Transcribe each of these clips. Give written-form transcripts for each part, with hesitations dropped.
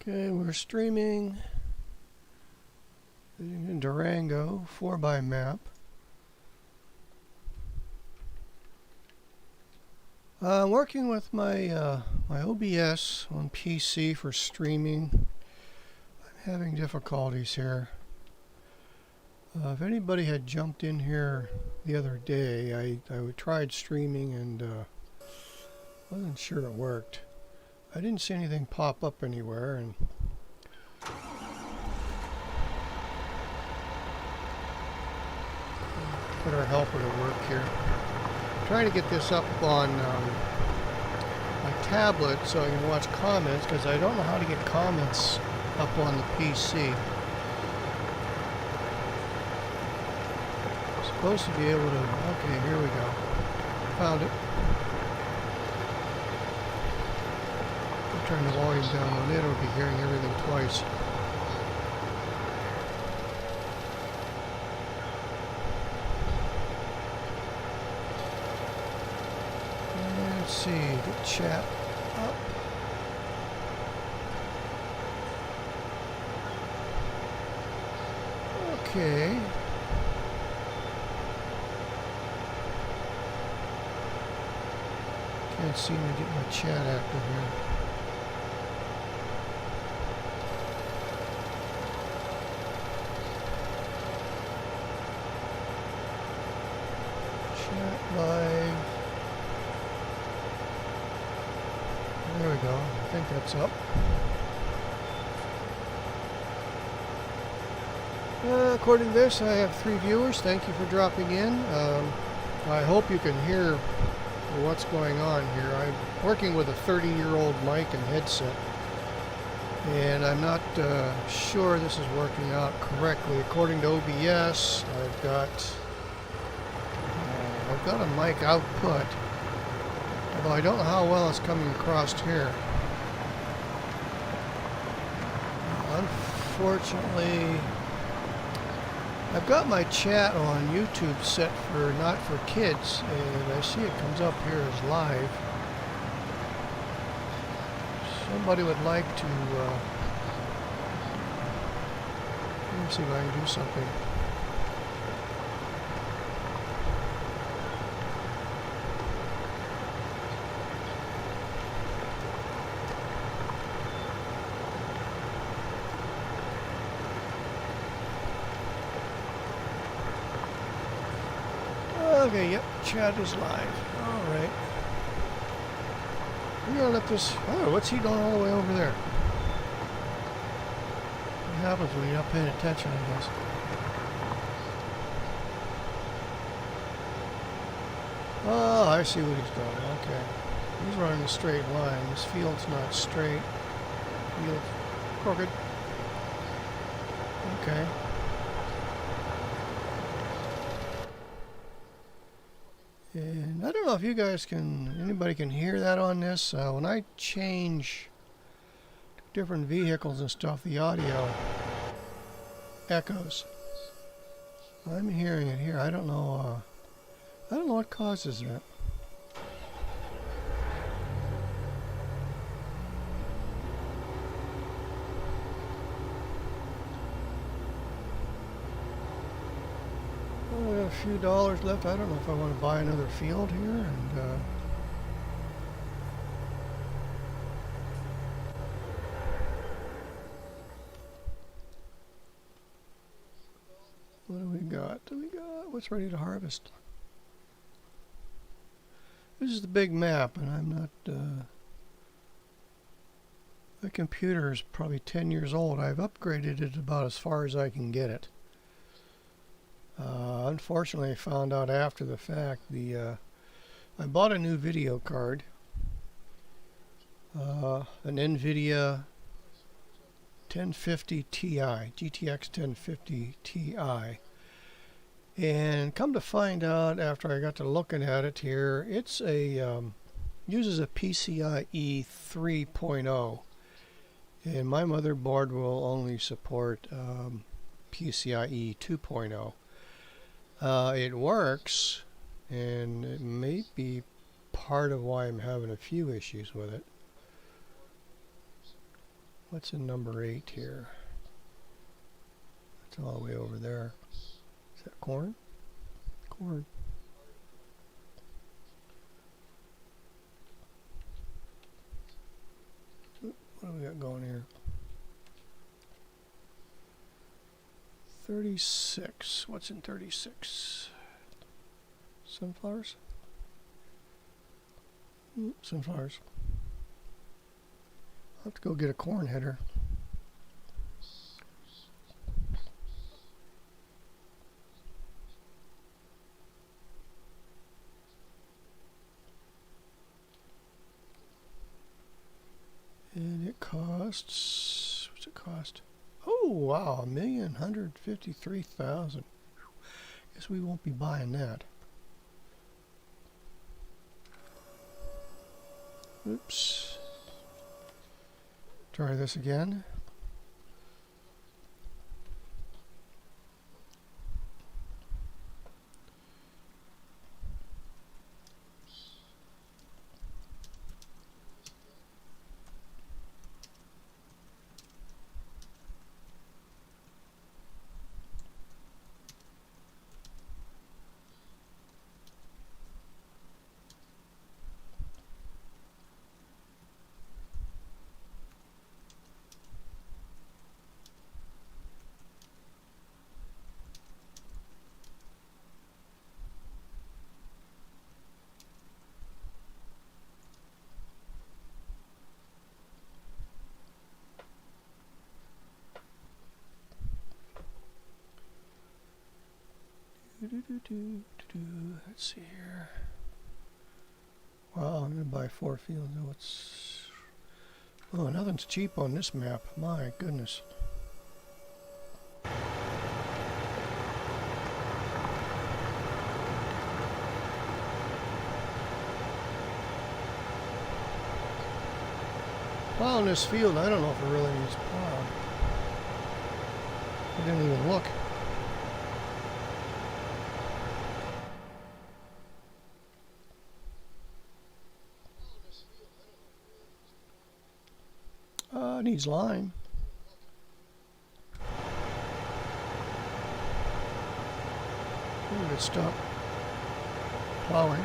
Okay, we're streaming in Durango 4x map. I'm working with my my OBS on PC for streaming. I'm having difficulties here. If anybody had jumped in here the other day, I tried streaming and wasn't sure it worked. I didn't see anything pop up anywhere, and put our helper to work here. I'm trying to get this up on my tablet so I can watch comments, because I don't know how to get comments up on the PC. I'm supposed to be able to. Okay, here we go. Found it. Turn the volume down on it, or be hearing everything twice. Let's see, get chat up. Okay. Can't seem to get my chat active here. Live. There we go. I think that's up. According to this, I have 3 viewers. Thank you for dropping in. I hope you can hear what's going on here. I'm working with a 30-year-old mic and headset, and I'm not sure this is working out correctly. According to OBS, I've got a mic output, although I don't know how well it's coming across here. Unfortunately, I've got my chat on YouTube set for not for kids, and I see it comes up here as live. Somebody would like to let me see if I can do something. Okay, yep, chat is live. Alright. We're gonna let this. Oh, what's he doing all the way over there? What happens when you're not paying attention, I guess? Oh, I see what he's doing. Okay. He's running a straight line. This field's not straight. Field's crooked. Okay. And I don't know if you guys anybody can hear that on this. When I change different vehicles and stuff, the audio echoes. I'm hearing it here. I don't know what causes that. I got a few dollars left. I don't know if I want to buy another field here, and what do we got? What's ready to harvest? This is the big map, and I'm not. My computer is probably 10 years old. I've upgraded it about as far as I can get it. Unfortunately, I found out after the fact. I bought a new video card, an nVidia 1050 Ti, GTX 1050 Ti, and come to find out after I got to looking at it here, it's uses a PCIe 3.0, and my motherboard will only support PCIe 2.0. It works, and it may be part of why I'm having a few issues with it. What's in number 8 here? That's all the way over there. Is that corn? Corn. What do we got going here? 36. What's in 36? Sunflowers? Sunflowers. I'll have to go get a corn header. And it costs, what's it cost? Oh wow, $1,153,000. Guess we won't be buying that. Oops. Try this again. Let's see here. Wow, I'm gonna buy 4 fields. Oh, nothing's cheap on this map. My goodness. Plowing this field, I don't know if it really needs plowed. I didn't even look. It needs lime. Let's stop plowing.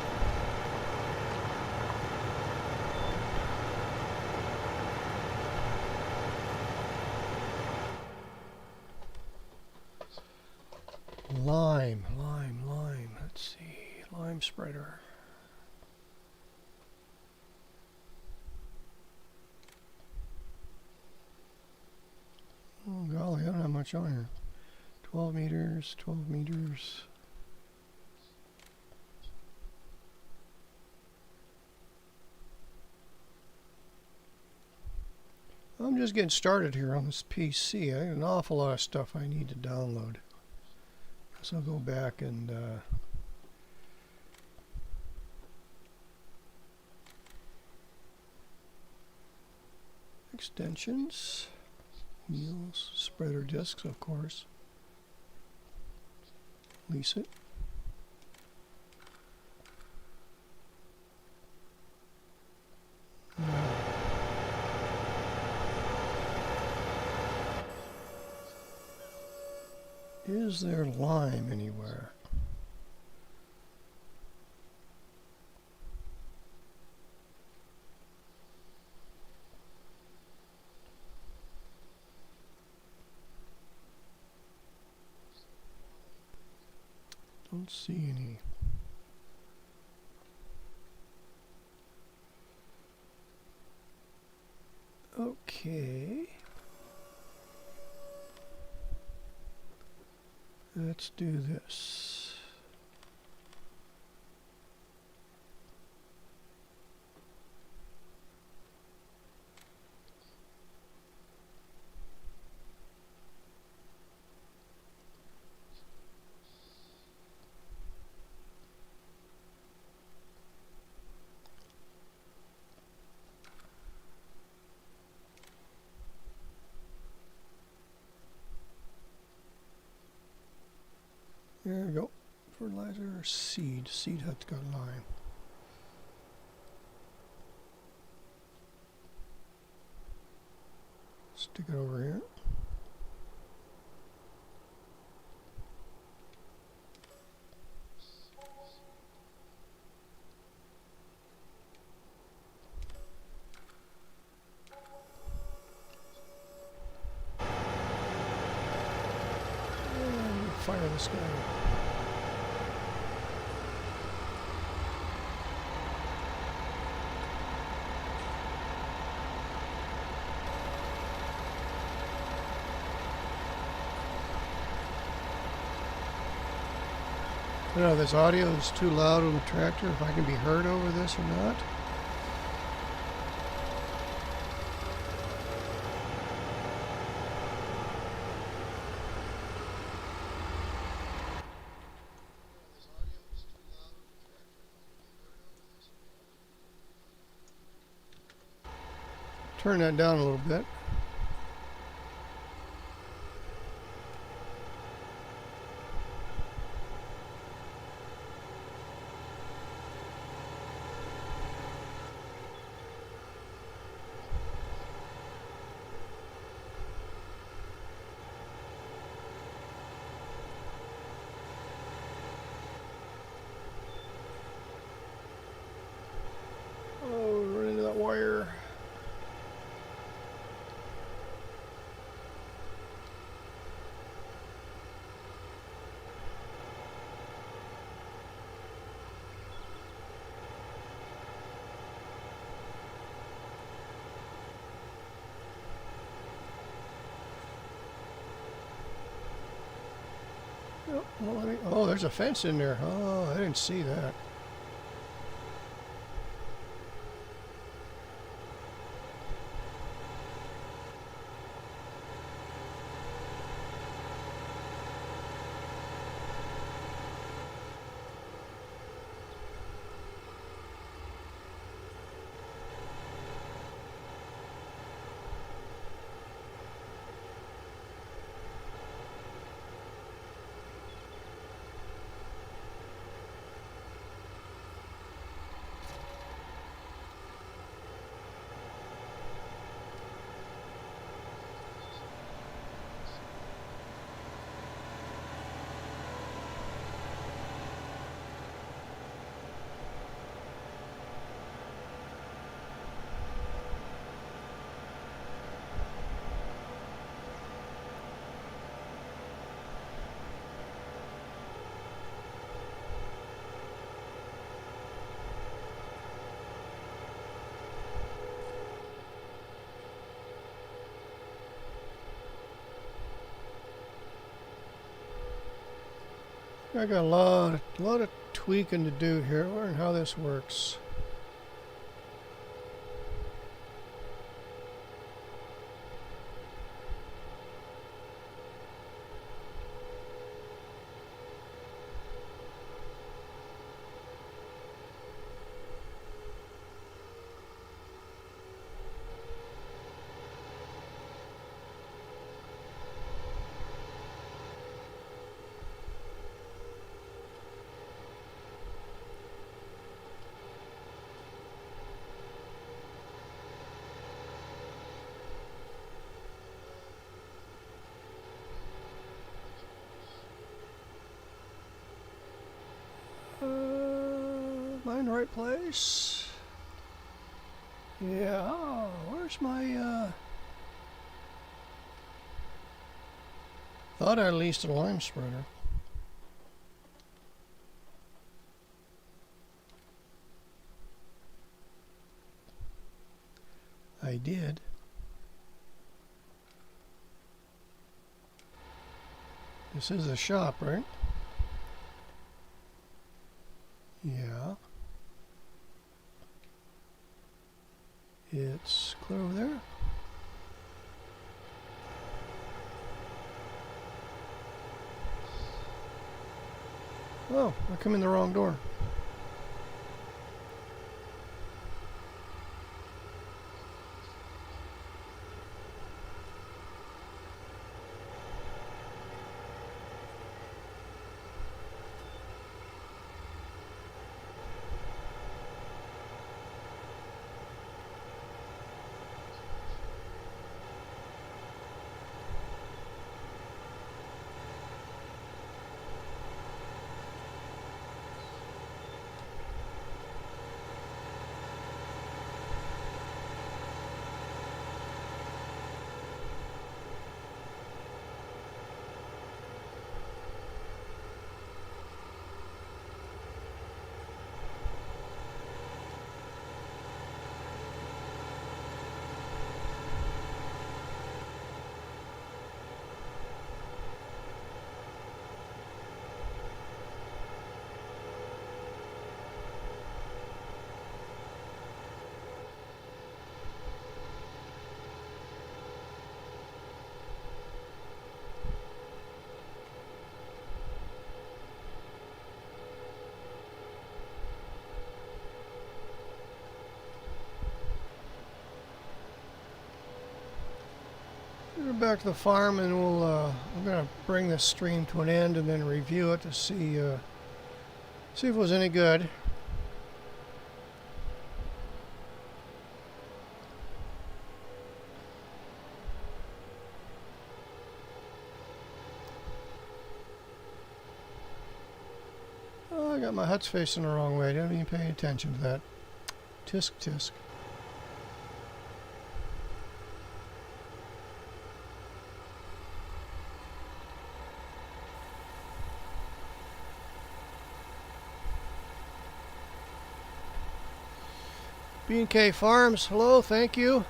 Lime. Let's see. Lime spreader. Oh golly, I don't have much on here. 12 meters, 12 meters. I'm just getting started here on this PC. I have an awful lot of stuff I need to download. So I'll go back and extensions, wheels, spreader discs, of course. Lease it. Is there lime anywhere? Don't see any. Okay. Let's do this. There we go. Fertilizer or seed. Seed has got lime. to get over here. And fire this guy. I don't know if this audio is too loud on the tractor, if I can be heard over this or not. Turn that down a little bit. Oh, run into that wire. Oh, well, oh, there's a fence in there. Oh, I didn't see that. I got a lot of tweaking to do here. Learn how this works. Am I in the right place? Yeah. Oh, where's my thought I leased a lime spreader. I did. This is a shop, right? Yeah. It's clear over there. Oh, I come in the wrong door. back to the farm and I'm gonna bring this stream to an end and then review it to see if it was any good. Oh, I got my huts facing the wrong way. Didn't even pay attention to that. Tisk tisk. B&K Farms, hello, thank you.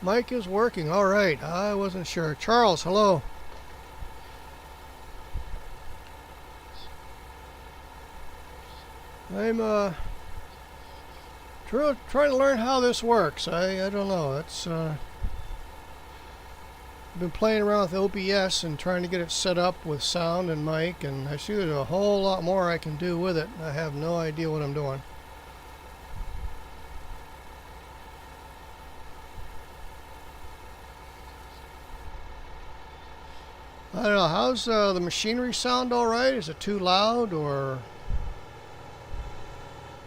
Mike is working, all right. I wasn't sure. Charles, hello. I'm trying to learn how this works. I don't know. It's I've been playing around with OBS and trying to get it set up with sound and mic, and I see there's a whole lot more I can do with it. I have no idea what I'm doing. I don't know, how's the machinery sound all right? Is it too loud, or...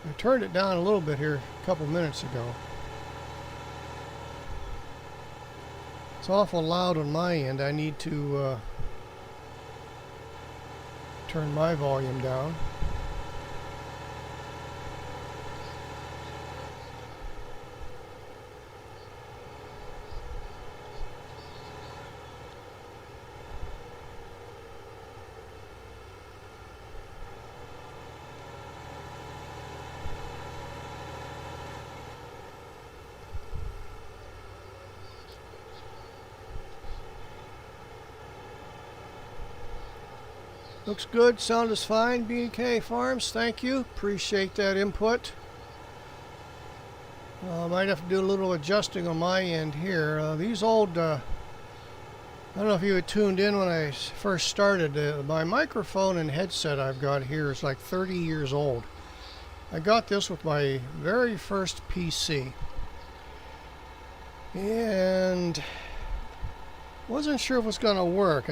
I turned it down a little bit here a couple minutes ago. It's awful loud on my end. I need to turn my volume down. Looks good, sound is fine. B&K Farms, thank you. Appreciate that input. Might have to do a little adjusting on my end here. These old, I don't know if you had tuned in when I first started. My microphone and headset I've got here is like 30 years old. I got this with my very first PC. And wasn't sure if it was going to work.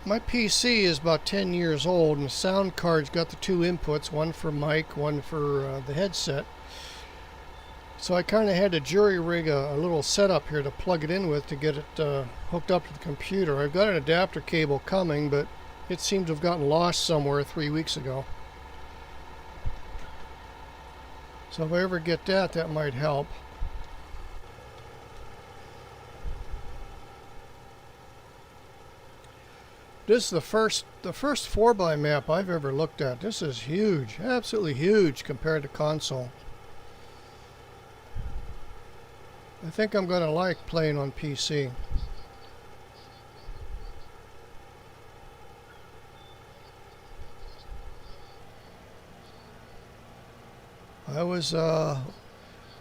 My PC is about 10 years old, and the sound card's got the two inputs, one for mic, one for the headset. So I kind of had to jury rig a little setup here to plug it in with to get it hooked up to the computer. I've got an adapter cable coming, but it seems to have gotten lost somewhere 3 weeks ago. So if I ever get that, that might help. This is the first 4x map I've ever looked at. This is huge, absolutely huge compared to console. I think I'm going to like playing on PC. I was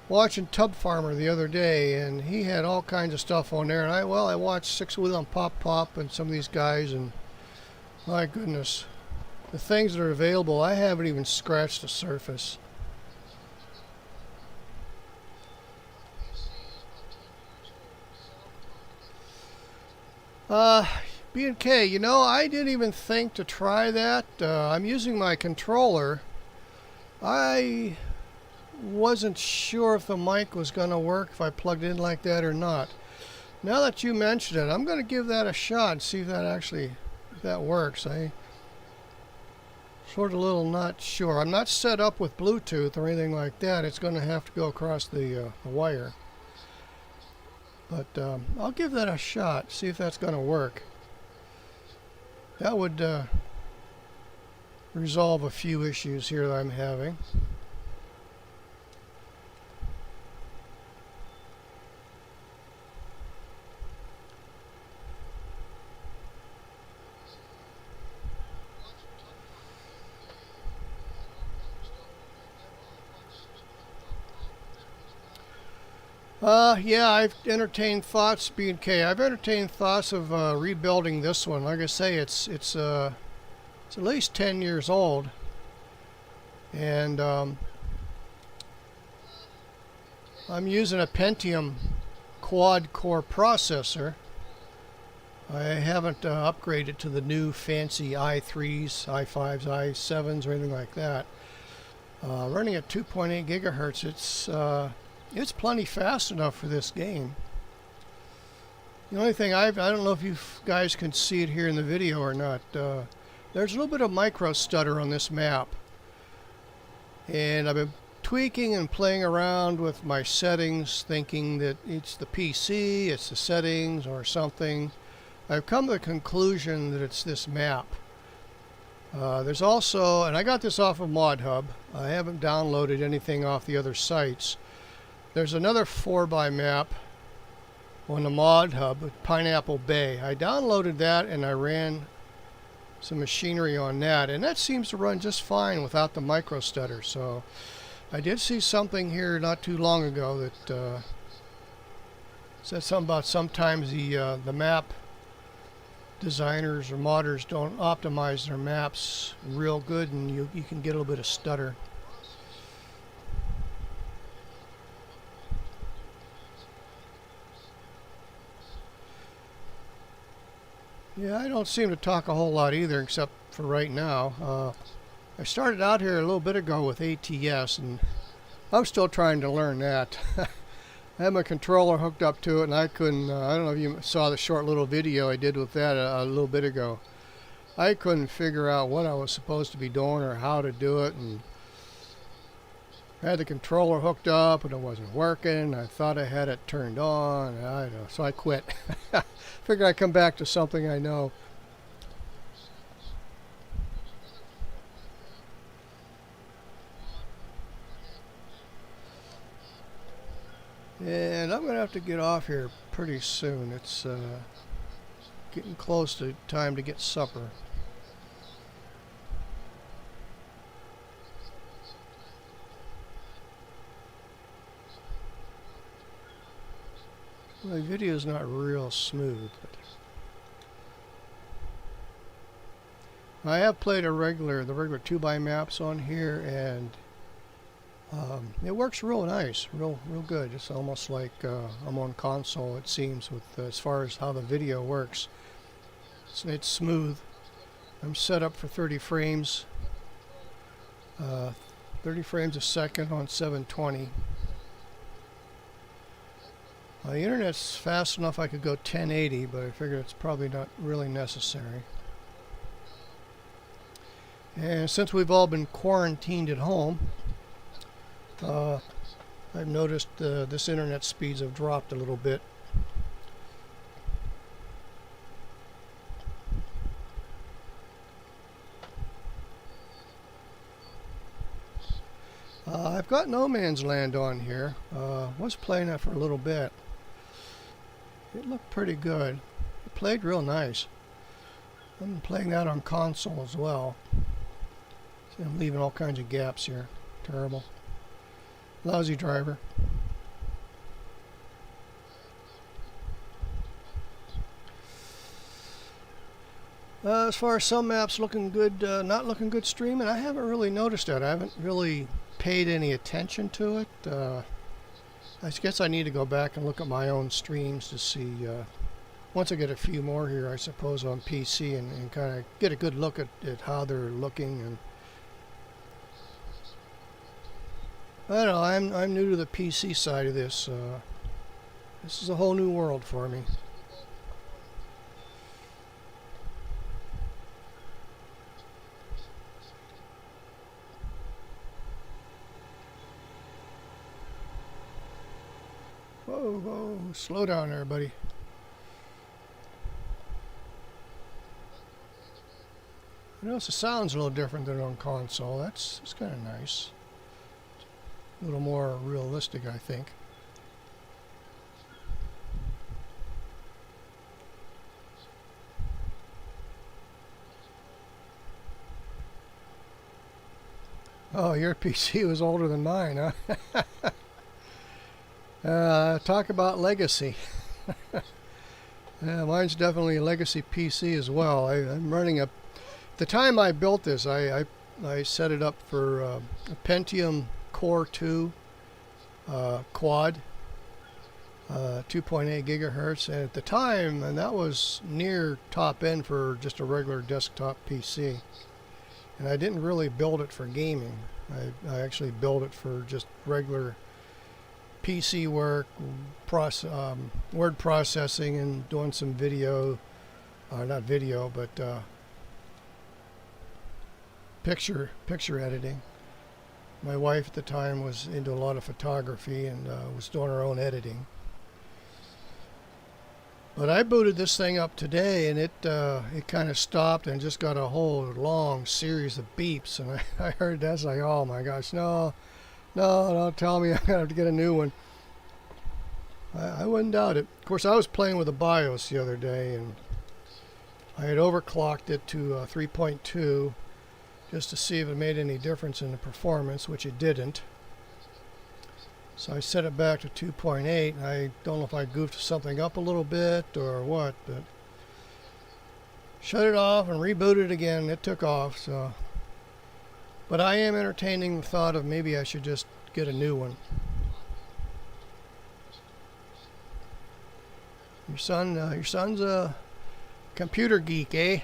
watching Tub Farmer the other day, and he had all kinds of stuff on there, and I watched Six Wheel on Pop and some of these guys, and my goodness, the things that are available, I haven't even scratched the surface. B&K, you know, I didn't even think to try that. I'm using my controller. I wasn't sure if the mic was going to work if I plugged in like that or not. Now that you mentioned it, I'm going to give that a shot and see if that works. I sort of a little not sure. I'm not set up with Bluetooth or anything like that. It's going to have to go across the wire. But I'll give that a shot, see if that's going to work. That would resolve a few issues here that I'm having. Yeah, I've entertained thoughts, B&K. I've entertained thoughts of rebuilding this one. Like I say, it's at least 10 years old, and I'm using a Pentium quad-core processor. I haven't upgraded to the new fancy i3s, i5s, i7s, or anything like that. Running at 2.8 gigahertz, it's plenty fast enough for this game. The only thing I don't know if you guys can see it here in the video or not. There's a little bit of micro stutter on this map, and I've been tweaking and playing around with my settings, thinking that it's the PC, it's the settings, or something. I've come to the conclusion that it's this map. There's also, and I got this off of ModHub, I haven't downloaded anything off the other sites. There's another 4x map on the ModHub, Pineapple Bay. I downloaded that and I ran some machinery on that, and that seems to run just fine without the micro stutter. So I did see something here not too long ago that said something about sometimes the map designers or modders don't optimize their maps real good, and you can get a little bit of stutter. Yeah, I don't seem to talk a whole lot either, except for right now. I started out here a little bit ago with ATS, and I'm still trying to learn that. I had my controller hooked up to it, and I couldn't, I don't know if you saw the short little video I did with that a little bit ago. I couldn't figure out what I was supposed to be doing or how to do it, and I had the controller hooked up and it wasn't working. I thought I had it turned on, and I don't know, so I quit. Figured I'd come back to something I know. And I'm going to have to get off here pretty soon. It's getting close to time to get supper. My video is not real smooth, but I have played the regular 2x maps on here, and it works real nice, real good. It's almost like I'm on console, it seems, with as far as how the video works. It's smooth. I'm set up for 30 frames, 30 frames a second on 720. The internet's fast enough I could go 1080, but I figured it's probably not really necessary. And since we've all been quarantined at home, I've noticed this internet speeds have dropped a little bit. I've got No Man's Land on here. Was playing that for a little bit. It looked pretty good. It played real nice. I'm playing that on console as well. See, I'm leaving all kinds of gaps here. Terrible. Lousy driver. As far as some maps looking good, not looking good streaming, I haven't really noticed that. I haven't really paid any attention to it. I guess I need to go back and look at my own streams to see, once I get a few more here, I suppose, on PC, and kind of get a good look at how they're looking. And I don't know, I'm new to the PC side of this. This is a whole new world for me. Whoa, whoa, slow down there, buddy. I notice the sound's a little different than on console. That's kind of nice. A little more realistic, I think. Oh, your PC was older than mine, huh? Talk about legacy. Mine's definitely a legacy PC as well. I'm running a... The time I built this, I set it up for a Pentium Core 2 quad. 2.8 gigahertz, and at the time, and that was near top end for just a regular desktop PC. And I didn't really build it for gaming. I actually built it for just regular PC work, word processing, and doing some video, not video, but picture editing. My wife at the time was into a lot of photography and was doing her own editing. But I booted this thing up today, and it kind of stopped and just got a whole long series of beeps. And I heard that, I was like, oh my gosh, no, don't tell me I'm going to have to get a new one. I wouldn't doubt it. Of course, I was playing with the BIOS the other day, and I had overclocked it to 3.2 just to see if it made any difference in the performance, which it didn't. So I set it back to 2.8, and I don't know if I goofed something up a little bit or what, but shut it off and rebooted it again, and it took off. So, but I am entertaining the thought of maybe I should just get a new one. Your son's a computer geek, eh?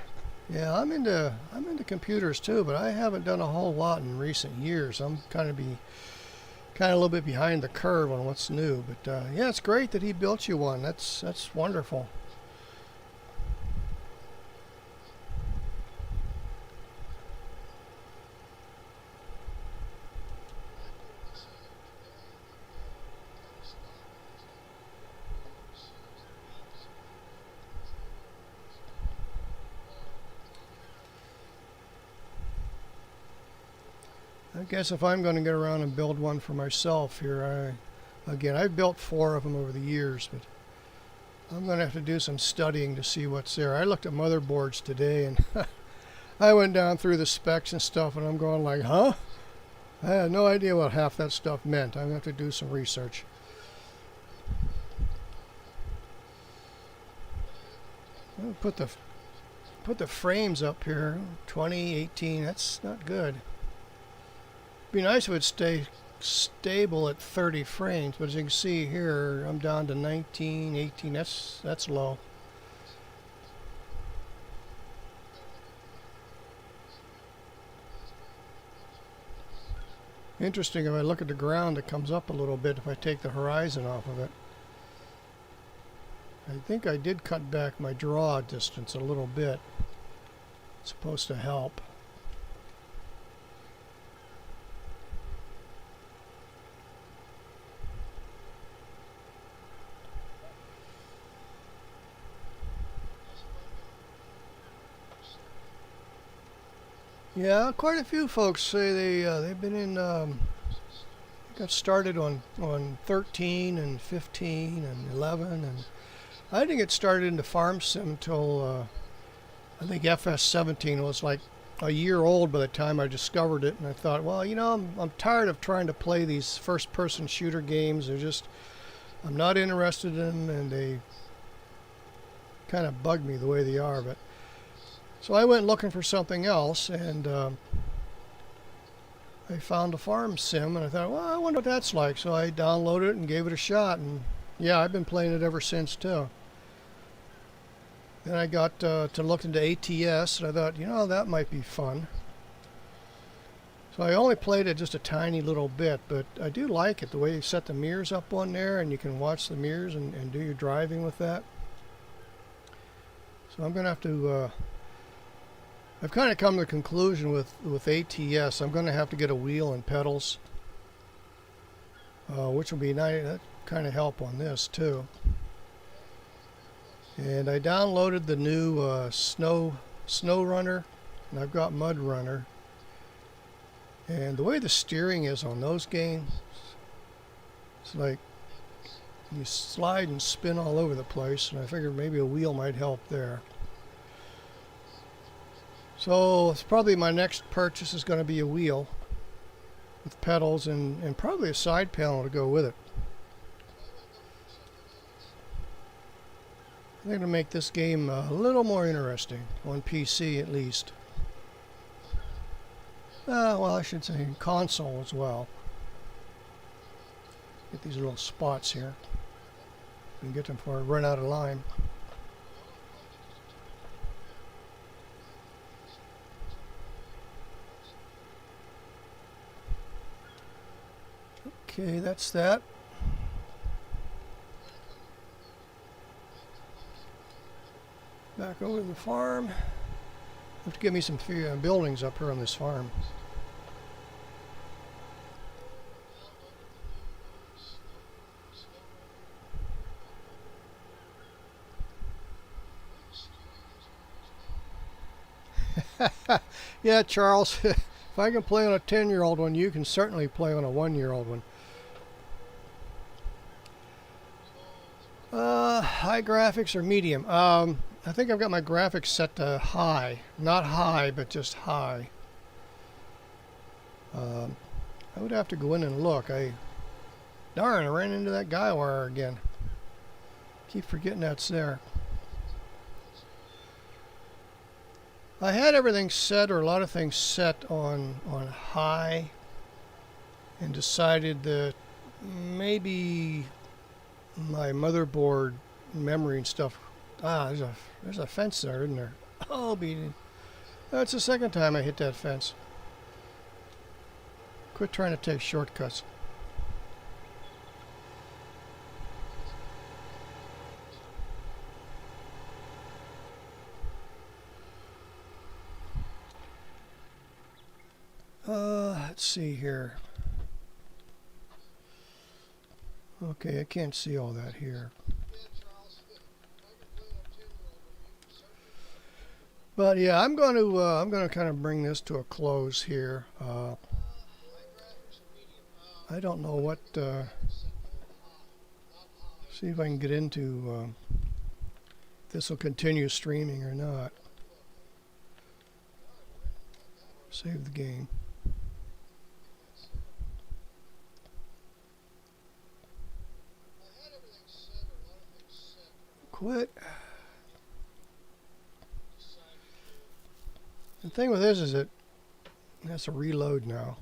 Yeah, I'm into computers too, but I haven't done a whole lot in recent years. I'm kind of a little bit behind the curve on what's new. But yeah, it's great that he built you one. That's wonderful. I guess if I'm going to get around and build one for myself here, I've built 4 of them over the years, but I'm going to have to do some studying to see what's there. I looked at motherboards today, and I went down through the specs and stuff, and I'm going like, huh? I had no idea what half that stuff meant. I'm going to have to do some research. I'll put the frames up here. 20, 18. That's not good. Be nice if it would stay stable at 30 frames, but as you can see here, I'm down to 19, 18. That's low. Interesting, if I look at the ground, it comes up a little bit if I take the horizon off of it. I think I did cut back my draw distance a little bit. It's supposed to help. Yeah, quite a few folks say they've been in. Got started on 13 and 15 and 11, and I didn't get started into farm sim until I think FS19 was like a year old by the time I discovered it, and I thought, well, you know, I'm tired of trying to play these first-person shooter games. I'm not interested in them, and they kind of bug me the way they are, but. So I went looking for something else, and I found a farm sim, and I thought, well, I wonder what that's like. So I downloaded it and gave it a shot, and yeah, I've been playing it ever since too. Then I got to look into ATS, and I thought, you know, that might be fun. So I only played it just a tiny little bit, but I do like it, the way you set the mirrors up on there, and you can watch the mirrors and do your driving with that. So I'm going to have to... I've kind of come to the conclusion with ATS, I'm going to have to get a wheel and pedals, which will be nice. That kind of help on this too. And I downloaded the new Snow Runner, and I've got Mud Runner. And the way the steering is on those games, it's like you slide and spin all over the place, and I figured maybe a wheel might help there. So it's probably my next purchase is going to be a wheel with pedals and probably a side panel to go with it. I'm going to make this game a little more interesting on PC at least. Well, I should say console as well. Get these little spots here. and get them before I run out of line. Okay, that's that. Back over to the farm. Have to give me some buildings up here on this farm. Yeah, Charles, if I can play on a 10-year-old one, you can certainly play on a 1-year-old one. High graphics or medium? I think I've got my graphics set to high. Not high, but just high. I would have to go in and look. Darn, I ran into that guy wire again. Keep forgetting that's there. I had everything set, or a lot of things set on high, and decided that maybe my motherboard memory and stuff. There's a fence there, isn't there? Oh, that's the second time I hit that fence. Quit trying to take shortcuts. Let's see here. Okay, I can't see all that here. But yeah, I'm going to kind of bring this to a close here. I don't know what. See if I can get into if this will continue streaming or not. Save the game. Quit. The thing with this is it has to reload now.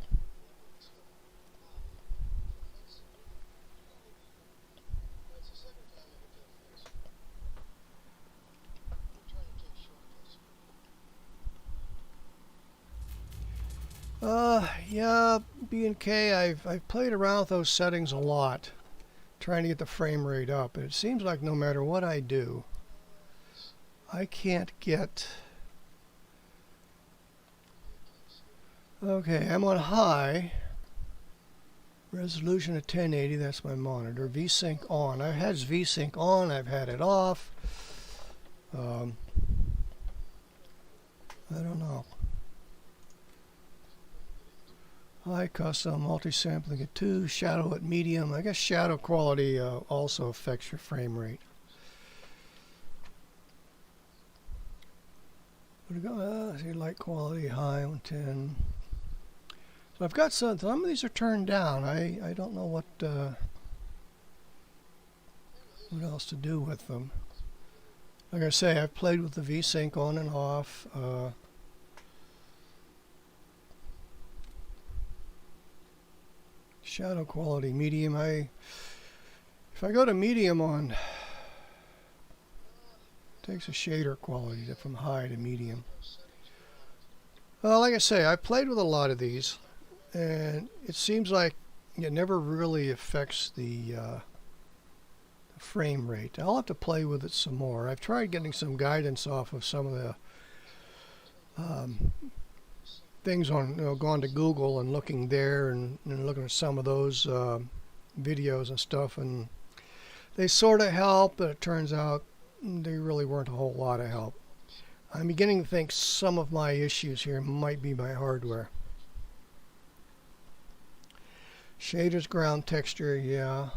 Yeah, B&K, I've played around with those settings a lot, trying to get the frame rate up, and it seems like no matter what I do, I can't get. Okay, I'm on high resolution of 1080. That's my monitor. VSync on. I've had VSync on. I've had it off. I don't know. High custom multi-sampling at 2, shadow at medium. I guess shadow quality also affects your frame rate. See, light quality high on 10. So I've got some of these are turned down. I don't know what else to do with them. Like I say, I've played with the VSync on and off. Shadow quality medium. If I go to medium on, takes a shader quality from high to medium. Well, like I say, I played with a lot of these, and it seems like it never really affects the frame rate. I'll have to play with it some more. I've tried getting some guidance off of some of the things on, gone to Google and looking there and looking at some of those videos and stuff, and they sort of help, but it turns out they really weren't a whole lot of help. I'm beginning to think some of my issues here might be my hardware. Shaders, ground texture, yeah.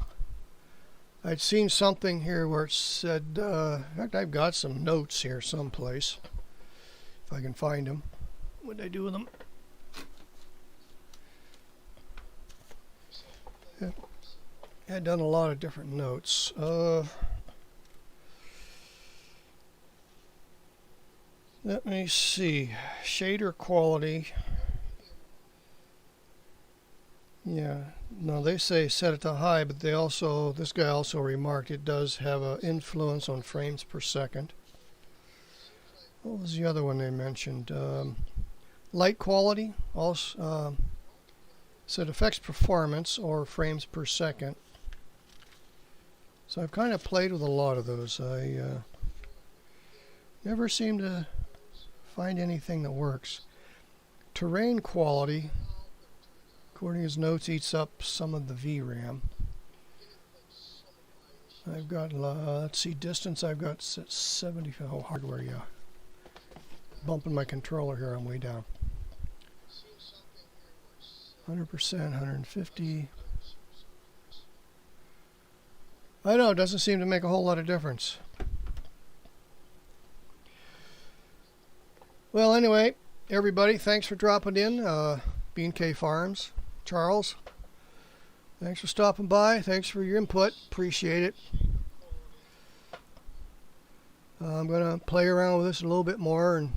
I'd seen something here where it said, in fact, I've got some notes here someplace, if I can find them. What did I do with them? Yeah, I'd done a lot of different notes. Let me see. Shader quality. Yeah, Now they say set it to high, but they also, this guy also remarked it does have an influence on frames per second. What was the other one they mentioned? Light quality also said affects performance or frames per second. So I've kind of played with a lot of those. I never seem to find anything that works. Terrain quality, according to his notes, eats up some of the VRAM. I've got, let's see, distance, I've got 70, oh, hardware, yeah. Bumping my controller here on the way down. 100%, 150. I know, it doesn't seem to make a whole lot of difference. Well, anyway, everybody, thanks for dropping in. B&K Farms, Charles, thanks for stopping by. Thanks for your input. Appreciate it. I'm going to play around with this a little bit more and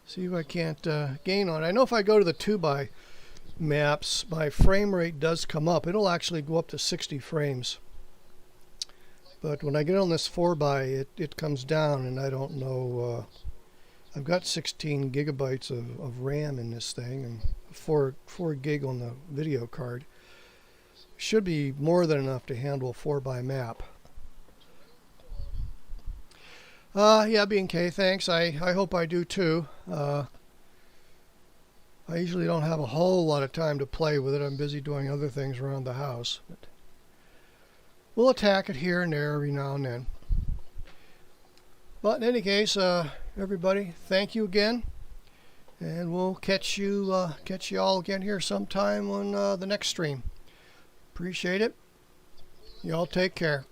see if I can't gain on it. I know if I go to the 2x maps, my frame rate does come up. It'll actually go up to 60 frames. But when I get on this 4x, it comes down, and I don't know. I've got 16 gigabytes of RAM in this thing, and 4 gig on the video card. Should be more than enough to handle a 4x map. Yeah, B&K, thanks. I hope I do too. I usually don't have a whole lot of time to play with it. I'm busy doing other things around the house. But we'll attack it here and there every now and then. But in any case, everybody, thank you again. And we'll catch you all again here sometime on the next stream. Appreciate it. Y'all take care.